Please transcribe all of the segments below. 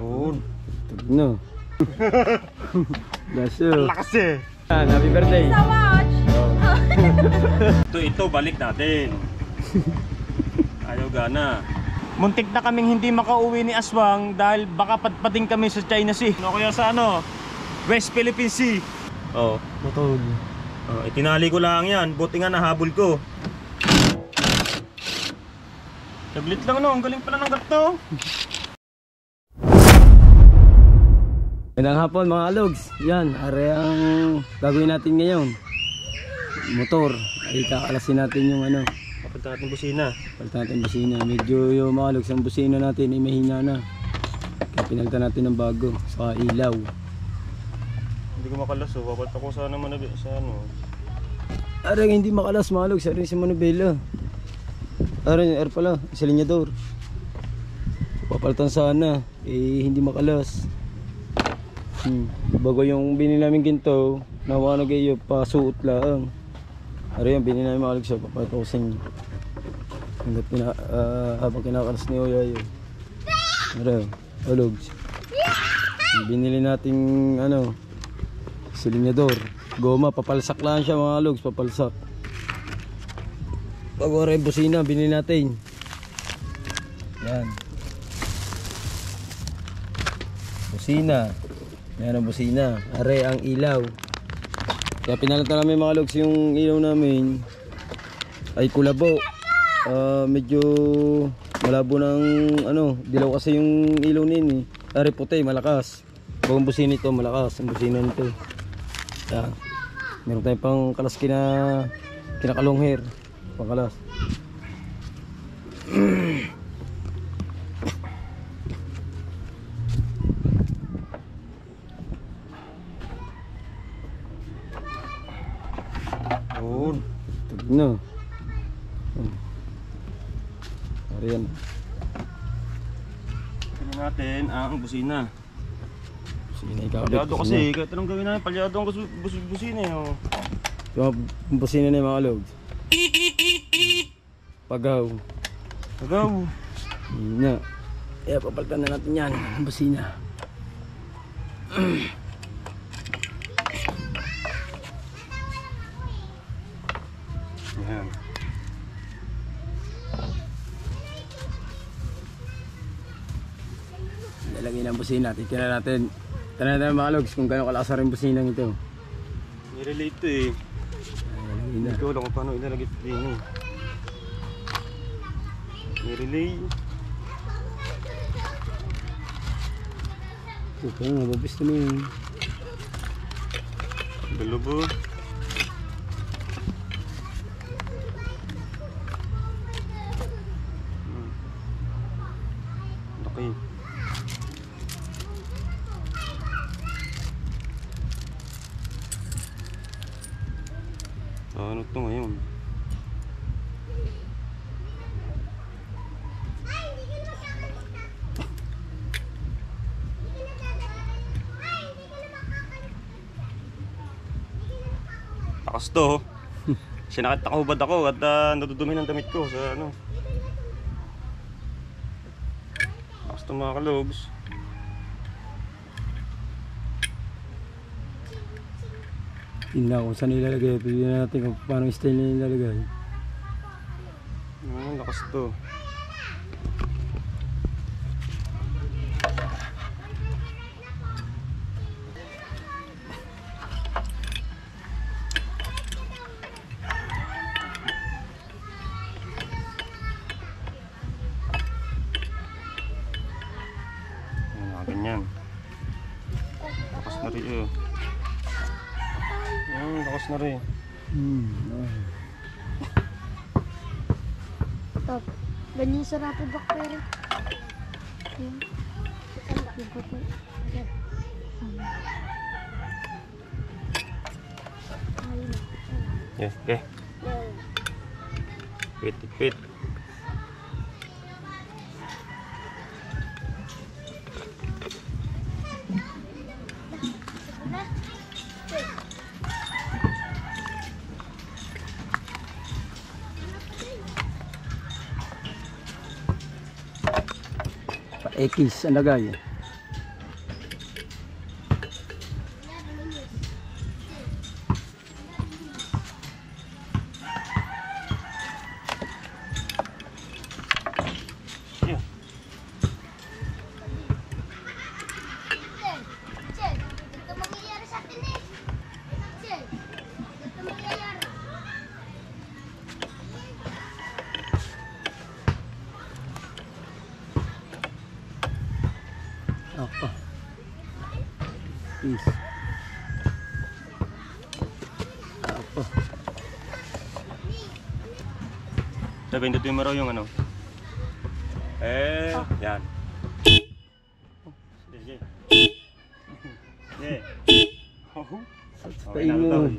Oo. No. Gaso. Lakas eh. Happy birthday. So much. Ito, balik natin. Ayaw gana. Muntik na kaming hindi makauwi ni Aswang dahil baka padpading kami sa China Sea. Ano kaya sa ano? West Philippine Sea. Oh. Matol. Itinali ko lang yan. Buti nga nahabol ko. Saglit lang no. Ang galing pala ng gato. Magandang hapon mga alogs. Yan, are ang gagawin natin ngayon. Motor. Ay kakalasin natin yung ano. Kapalitan natin busina. Kapalitan natin busina. Medyo yung mga alogs ang busina natin ay mahina na. Kaya pinalitan natin ng bago. Sa ilaw. Hindi ko makalas oh. Babalt ako sa naman sa ano. Are hindi makalas mga alogs. Are si Manubela. Are air pala. Sa linyador. Papalitan sana. Eh hindi makalas. Bago yung binili namin ginto, nawa na kayo pasuot lang. Ano yan, binili namin mga alogs, papatusin habang kinakalas ni Oya yun. Ano, alogs. Binili nating ano, silinyador. Goma, papalsak lang siya mga alogs, papalsak. Bago rin busina, binili natin. Yan. Busina. Yan ang busina. Are ang ilaw. Kaya pinalitan namin mga logs yung ilaw namin ay kulabo. Medyo malabo ng ano, dilaw kasi yung ilaw nini. Are puti, malakas. Bagong busina ito, malakas ang busina nito. Yan. Meron tayong pang kalas kinakalong hair. Pangkalas. No. Ariyan. Tignan natin ang busina. Busina ikakabit. Palyado kasi, kahit anong gawin namin, palyado ang busina eh. Oh. Yung busina na yung mga logs. Pagaw. Pagaw. Na. Kaya papalitan na natin yan. Ang busina. Yan. Nalagay ng busina. Titignan natin. Tignan natin mga logs kung gano'ng kalakas rin businang ito. Nirelate to eh. Hindi ko alam kung paano ilalagay ito din eh. Nirelay. Okay, mababis na yun. Galubo. Okay. Ano to ngayon? Takas to. Sinakit nakahubad ako at nadudumi ng damit ko sa ano. Takas to mga kalogs. Tingnan kung saan nilalagay. Pilihan natin kung paano style na nilalagay. Lakas to. Ganyan. Lakas na rin eh. Lakas na rin. Top. Ganyan sa rapid bacteria. Yan. Yeah, okay. Pit. X ang lagay. Ako. Peace. Ako. Sabihin dito yung maraw yung ano. Yan. Sige. Sige. Okay na ito.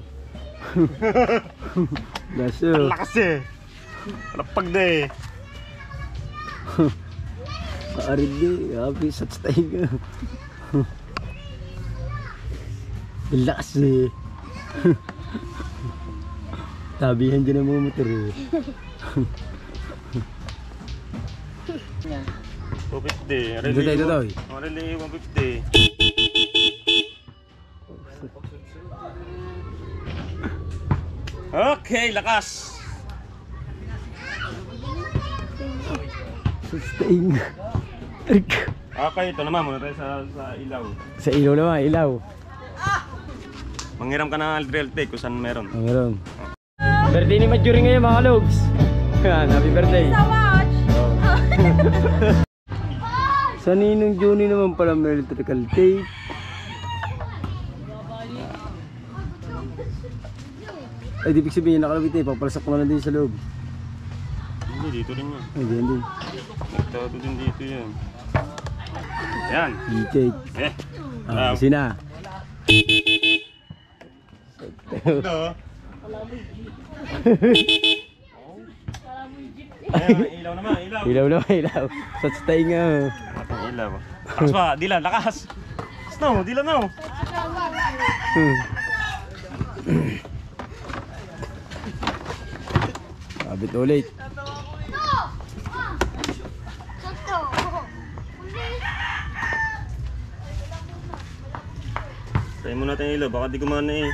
Gaso. Ang lakas eh. Lapag na eh. Kaarid di. Happy sa tayo. Lakas eh. Tabihan dyan ang mga motor eh. 250. Dito tayo, dito. Relay 150. Okay, lakas. Sustain. Okay, ito naman muna tayo sa ilaw. Sa ilaw naman, ilaw. Manghiram ka ng real take kung saan meron. Meron. Birthday ni Majuri ngayon mga logs. Happy birthday. So much! Sa Ninong Juni naman pala may electrical tape. Ay, di ibig sabihin nakalabit eh. Papalasak mo na din sa loob. Hindi, dito rin yan. Ay, diyan din. Nagtado din dito yan. Yan. I-check. Kasi na. Ito. Ayan, ilaw naman, ilaw. Ilaw na, ilaw. Sa stay nga. Ang ilaw. Lakas pa, Dilan, lakas. Snow, Dilan no. Sabit ulit. Tayo muna natin yung ilaw, baka di kumana eh.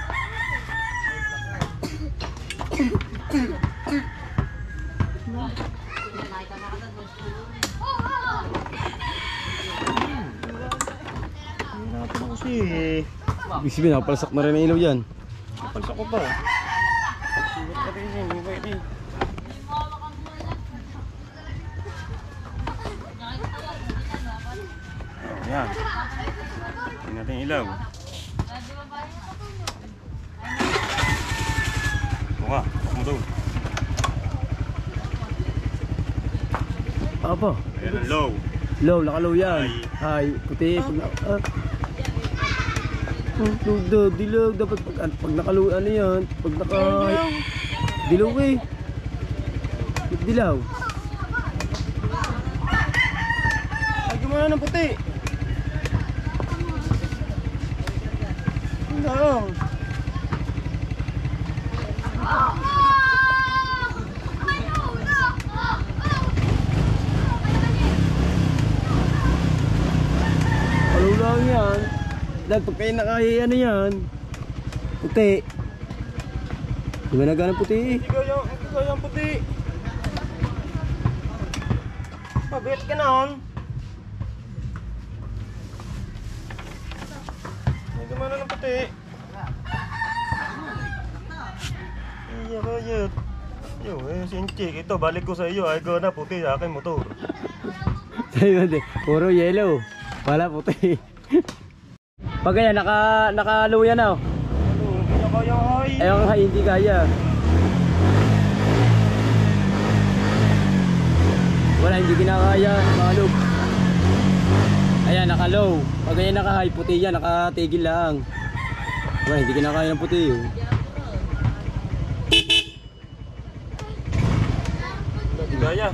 Natin ako si Ibig sabihin, nakapalasak na rin ang ilaw dyan. Pagsak ko pa. Sibat ka rin yun, hindi pwede. Yan. Tingnan natin yung ilaw. Buka, buka mo doon. Apa? Ayan ang low. Low, nakalow yan. High, puti. Dilaw. Dapat pag nakalow, ano yan? Pag naka... Dilaw eh. Dilaw. Ay, gumana ng puti. Ano? Kalow lang yan. Dahil pag kayo nakaya, ano yan? Puti. Di ba nagana puti? Hindi kaya ang puti. Pabit ka na hon. Ay, gumana ng puti. Iya kayat. Yo, sinchik. Ito, balik ko sa iyo. Ay, gana puti sa akin motor. Sa'yo hindi. Puro yellow. Wala puti. Pag kaya nakalow yan oh. Hindi na kaya ay. Ayun nga hindi kaya. Wala, hindi kinakaya. Nakalow. Ayan, nakalow. Pag kaya naka-high, puti yan. Nakatigil lang. Wala, hindi kinakaya ng puti oh. Hindi kaya.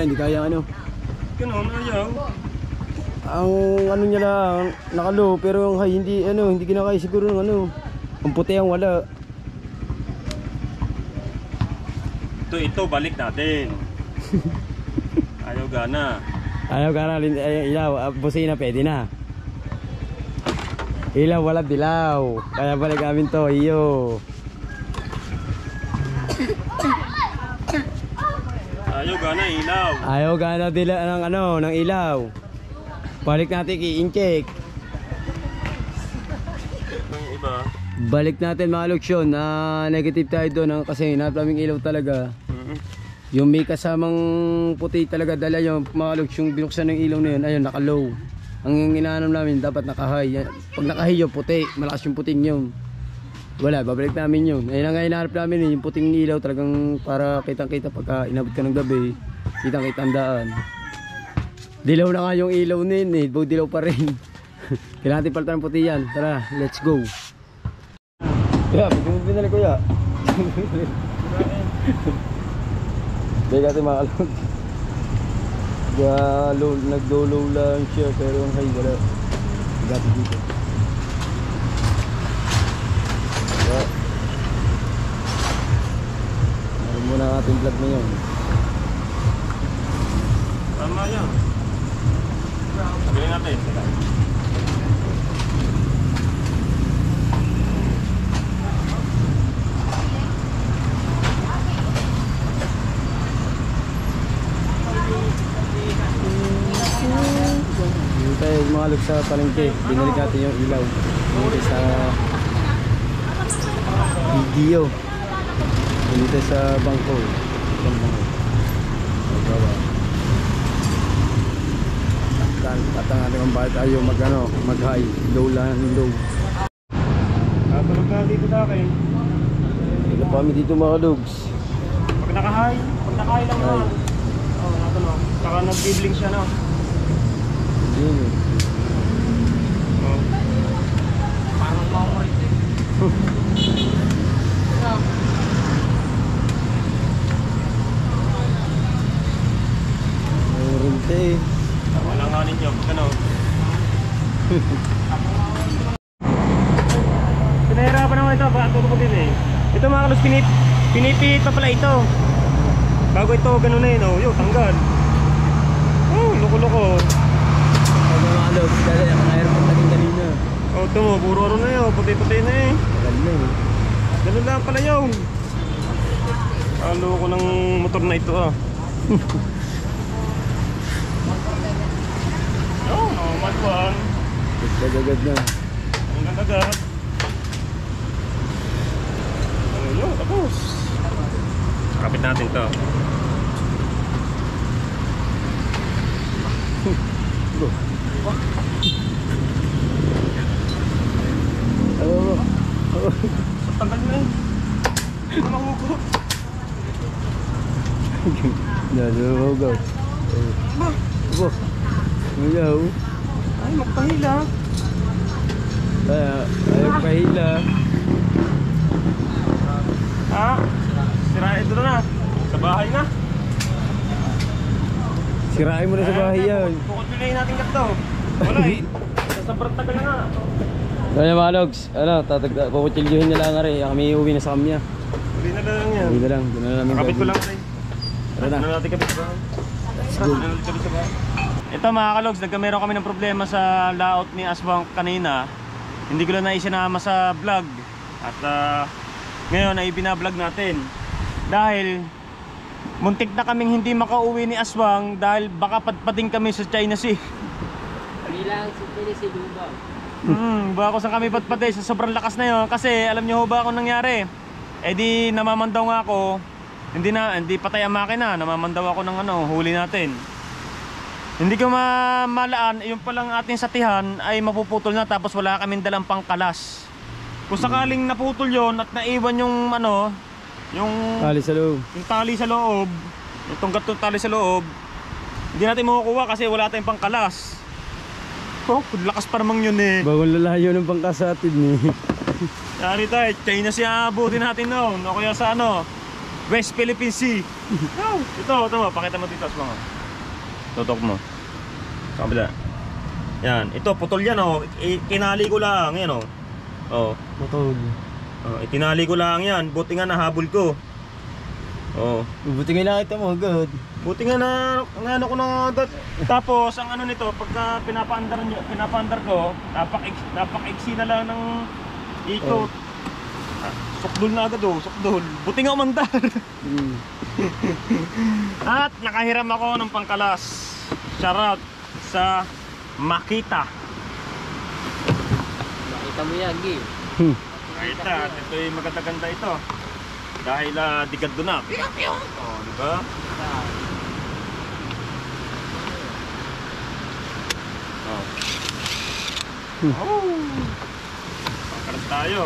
Hindi kaya ano. Ganun, ayaw. Ang ano niya lang, nakalow, pero yung high hindi kinakaya siguro ng ano. Ang puti ang wala. Ito, balik natin. Ayaw gana. Ayaw ka na, ilaw, busina pwede na. Ilaw, wala dilaw. Kaya balik namin to, iyo. Ayaw gana, ilaw. Ayaw ka na ng ilaw. Balik natin i-incheck. Yung iba. Balik natin mga luksyon. Negative tayo doon kasi naplaming ilaw talaga. Yung may kasamang puti talaga dala yung mga luksyon binuksan ng ilaw na yun. Ayun, naka-low. Ang inaanam namin dapat naka-high. Pag naka-high yun, puti. Malakas yung puting yun. Wala, babalik namin yun. Ayun ang hinahanap namin yung puting ilaw talagang para kitang-kita pagka inabot ka ng gabi. Kitang-kita ang daan. Dilaw na nga yung ilaw nin eh. Dilaw pa rin. Kailangan natin palitan ng puti yan. Tara, let's go. Kuya, pwede mo binali kuya. Dahil natin mga kalog. Nag-low lang siya pero ang high wala. Gati dito. Kaya meron muna ang ating vlog na yun. Tama yan. Sabihin natin. Dito tayo mga sa palengke. Binalik natin yung ilaw. Dito sa video. Dito sa bangko. Patang natin kung bakit ayaw mag-high. Low lang, low. Tulog na dito sa akin. Dito pa kami dito mga dogs. Pag nakahay lang naman. Oo, natulog. Saka nag-bibling siya na. Yun eh. Oh. Parang mawari. Ang rinte eh. Walang nga ninyo. Ano? Pinahirapan naman ito. Baka tutupot din eh. Ito mga kalos, pinipit pa pala ito. Bago ito ganun na yun. Oh, yun, tanggal. Oh, loko-loko. Ang mga dogs, dali ang airport naging kanina. Oh, ito mo. Puro ano na yun. Puti-puti na eh. Tagal na eh. Ganun lang pala yun. Halo ko ng motor na ito ah. Oh, normal one. Agad na. Ang ganda-ganda. Ano yun? Tapos. Kapit natin to. Go. Oh. Tanggal na eh. Ano mahugot? Nalugaw. Ba? Abo. Ayaw. Ay, magpahila. Ayaw pahila. Ha? Sirain ito na. Sa bahay na. Sirain mo na sa bahay yan. Bukod pilihin natin kat to. Wala eh. Sobrang tagal na. Kaya mga logs, kukutsilyohin na lang nga rin. Kami uwi na sa kamya. Uli na lang yan. Uwi na lang. Doon na namin Kapit ko gagawin. lang rin. Tara na. Ano natin kapit sa bahay? Let's go. Ano natin kapit sa bahay? Ito mga kalogs, nagkameron kami ng problema sa layout ni Aswang kanina. Hindi ko lang na isinama sa vlog. At ngayon ay binablog natin. Dahil muntik na kaming hindi makauwi ni Aswang dahil baka padpading kami sa China Sea. Bilang si Lubaw. Baka saan kami padpatay sa sobrang lakas na yun. Kasi alam niyo ho ba kung nangyari? Eh di namamandaw nga ako. Hindi patay ang makina. Namamandaw ako ng huli natin. Hindi ko malaan, yung palang ating satihan ay mapuputol na tapos wala kaming dalang pangkalas. Kung sakaling naputol yon at naiwan yung yung Tali sa loob. yung tali sa loob, itong gatong tali sa loob, hindi natin makukuha kasi wala tayong pangkalas. Oh, lakas pa namang yun eh. Bagong lalayo ng pangkasatid ni. Yari tayo, China siya abutin natin noon. O kaya sa West Philippine Sea. Oh, ito, pakita mo dito sa mga. Tutok mo. Sa kabila. Yan, ito putol yan oh. Kinali ko lang, yan oh. Oh. Matol. Oh, itinali ko lang yan. Buti nga nahabol ko. Oh. Buti nga nakita mo agad. Buti nga ano ko na agad. Tapos ang nito, pagka pinapaandar ko, napaka-iksi na lang ng ikot. Sukdol na agad oh, sukdol. Buti nga umandar. At nakahiram ako ng pangkalas. Shoutout sa Makita. Makita mo yan, Gil. Makita, ito yung maganda-ganda ito. Dahil digad doon na. Oh, di ba? Oh. Oh! Pangkaras tayo.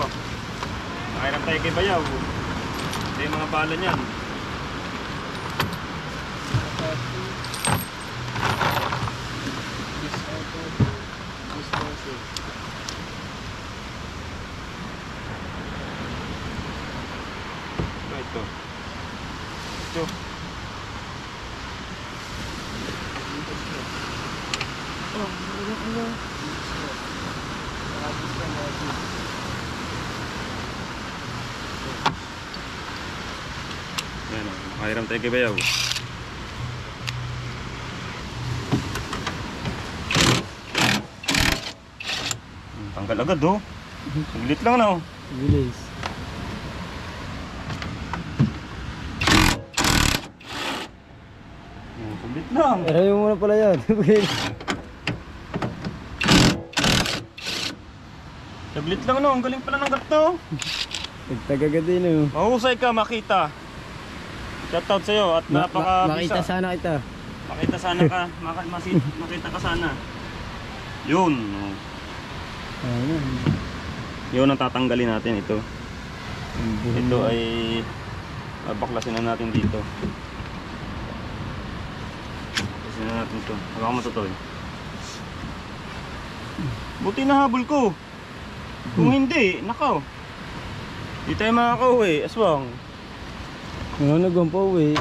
Nakairam tayo kay Bayaw. Ito yung mga bala niyan. Ito. Ito. Ayan o, makairam tayo kay Bayaw. Tanggal agad oh. Saglit lang na oh. Bilis. Saglit lang. Arayo mo na pala yan. Saglit lang no, ang galing pala ng gato. Nagtagagad din oh. Mahusay ka makita. Shoutout sa'yo at napaka-bisa. Makita sana kita. Makita sana ka, makita ka sana. Yun. Oh. Ayun. Yun ang tatanggalin natin ito. Ito ay baklasin na natin dito. Baklasin na natin ito. Hawakan mo ito. Buti na habol ko. Kung hindi, nakaw. Di tayo makakauwi, aswang. Nagawang pa uwi.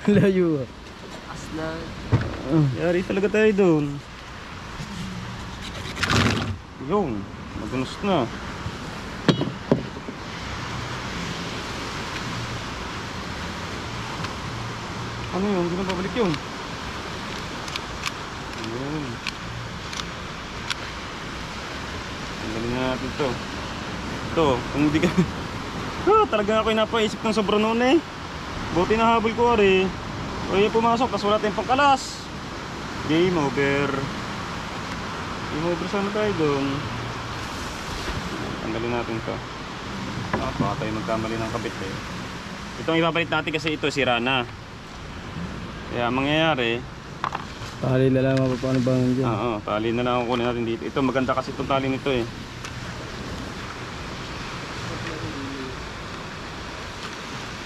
Layo ah. Aslan. Yari talaga tayo doon. Yun, magunos na. Ano yun? Hindi na babalik yun. Yun. Tanggalin na natin ito. Ito, kung hindi ka... talaga ako napaisip ng sobra noon eh. Buti na habol ko ari. O yung pumasok, kasi wala tayong pangkalas. Game over. Game over sana tayo doon. Tanggalin natin ito. Baka tayo magkamali ng kabit eh. Itong ipapalit natin kasi ito sira na. Kaya mangyayari, Tali na lang mapapanabangan dyan. oo, tali na lang ang kunin natin dito. Ito maganda kasi itong tali nito eh.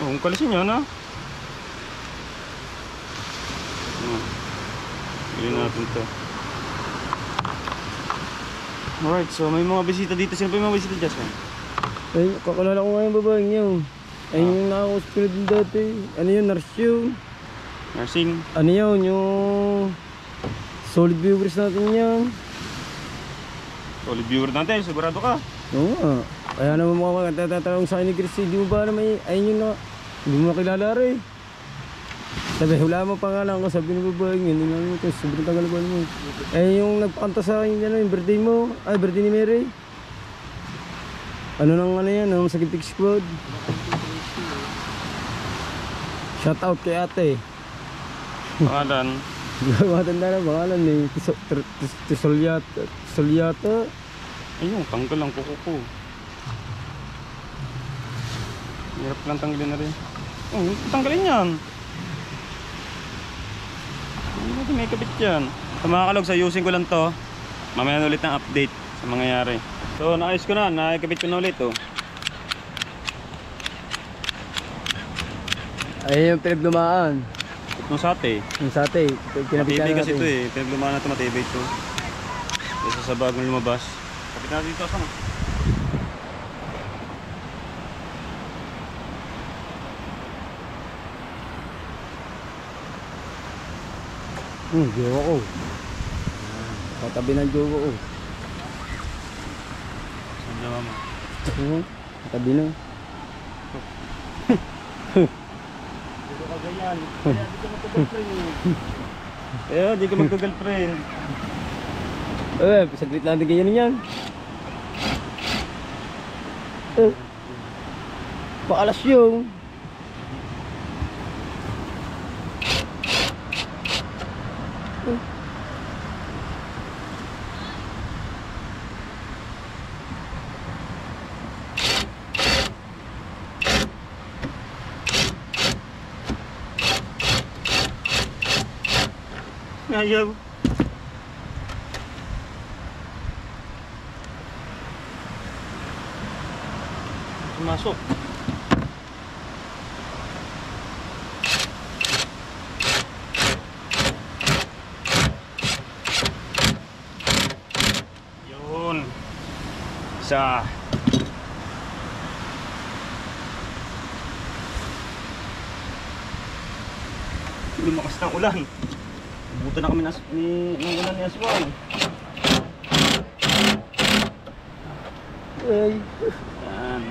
Oh, kung kalisin nyo na. Bilhin natin ito. Alright, so may mga bisita dito. Sino pa yung mga bisita, Jasmine? Ay, kakalala ko nga yung babaeng yun. Ay, yung nakakausap din dati. Ano yun, nurse yun. Nursing. Ano yun, yung solid viewers natin yan. Solid viewer natin, sigurado ka. Oo nga. Kaya naman mga magtatanong sa akin ni Chris, di mo ba na may, ayun yun na, hindi mo makilala rin. Sabi, wala mo pangalan ko, sabi ng babaeng yun, hindi namin ito, sobrang tagal ba mo. Eh, yung nagpakanta sa akin, yan, yung birthday mo, ay, birthday ni Mary. Ano nang ano yan, ang Sagipig Squad. Shout out kay ate. Pangalan. Hindi ko matanda na pangalan eh. Tisolyata. Ayun, tanggal ang kuko ko. Hirap lang tanggalin na rin. Oh, tanggalin yan. Hindi natin may kabit yan. Sa mga kalog, sa using ko lang to. Mamaya na ulit ng update sa mangyayari. So, naayos ko na. Nakikabit ko na ulit oh. Ayun yung pinaglumaan. Itong sate. Yung sate. Matibay kasi ito eh. Pinaglumaan na ito, matibay ito. Kesa sa bagong lumabas. Kapit natin dito asang. Jowa ko. Katabi ng jowa ko. Saan jawa mo? Katabi na. Dito ka ganyan. Kaya di ka magka-girlfriend. Kaya di ka magka-girlfriend. Saglit lang din ganyan yan. Paalas yung. Ayaw. Pumasok. Yun. Isa. Lumakas ng ulan. Buta na kami ng ulan ni Aswang. Ay. Yan.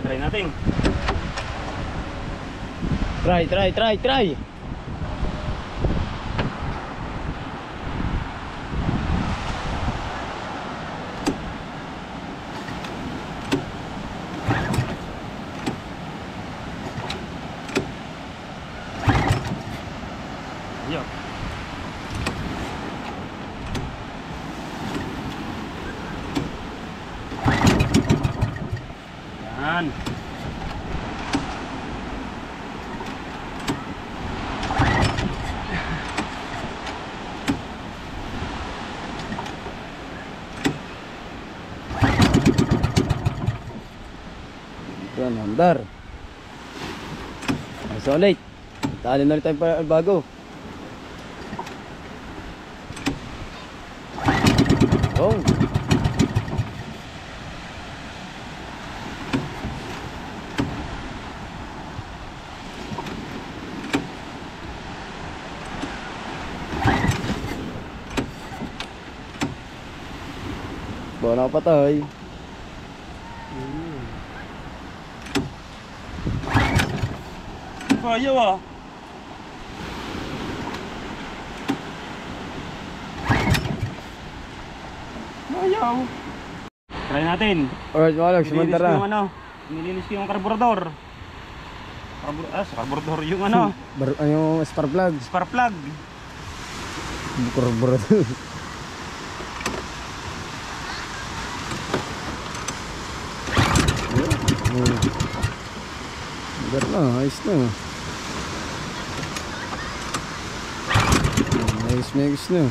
Try natin. Try. Yo. Yan. Yan, handar. So late. Tali na ulit tayo para bago. Oh. Bawa na patay. Ayaw ah. Ayaw. Try natin. Alright mga logs, Nilinis sumantara. ko yung ano. Nilinis ko yung karburador. Sa karburador yung ano. Yung spark plug. Spark plug. Karburador. Bigat na, ayos na. Ayos na.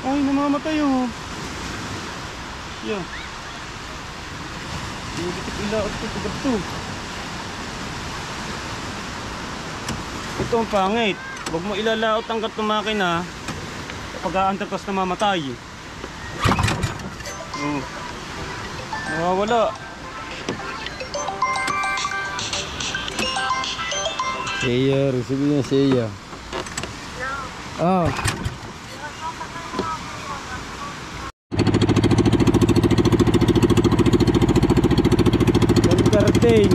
Ay, namamatay oh. Yeah. Hindi ilaot ko ito. Ito ang pangit. Huwag mo ilalaot hanggat tumakin ha. Kapag aantarkas na mamatay. Oh. Nawawala. Seya, receive niya Seya. Ah. Karting.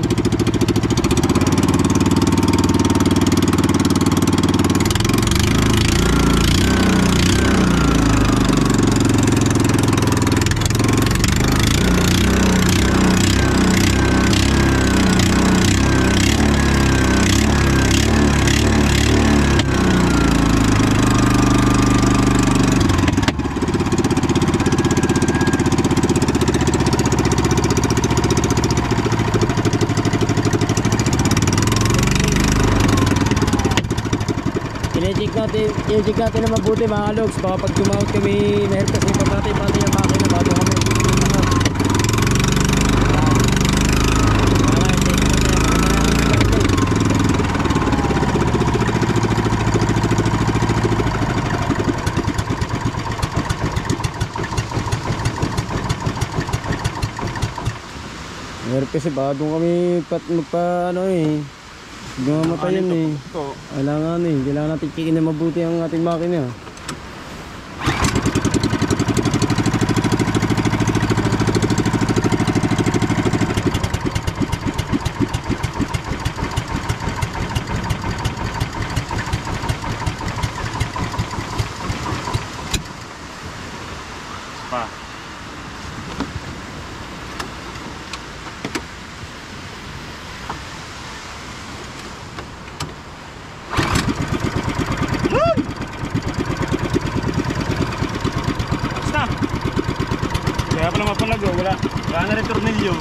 I-check natin na mabuti mga logs. Baka pag tumawag kami mahirap kasi pati yung makina bago kami mahirap kasi baka doon kami magpa ano eh gumamatayan eh. Kailangan natin kikin na mabuti ang ating makina. Kaya pala mapalago, wala na rin tornilyo.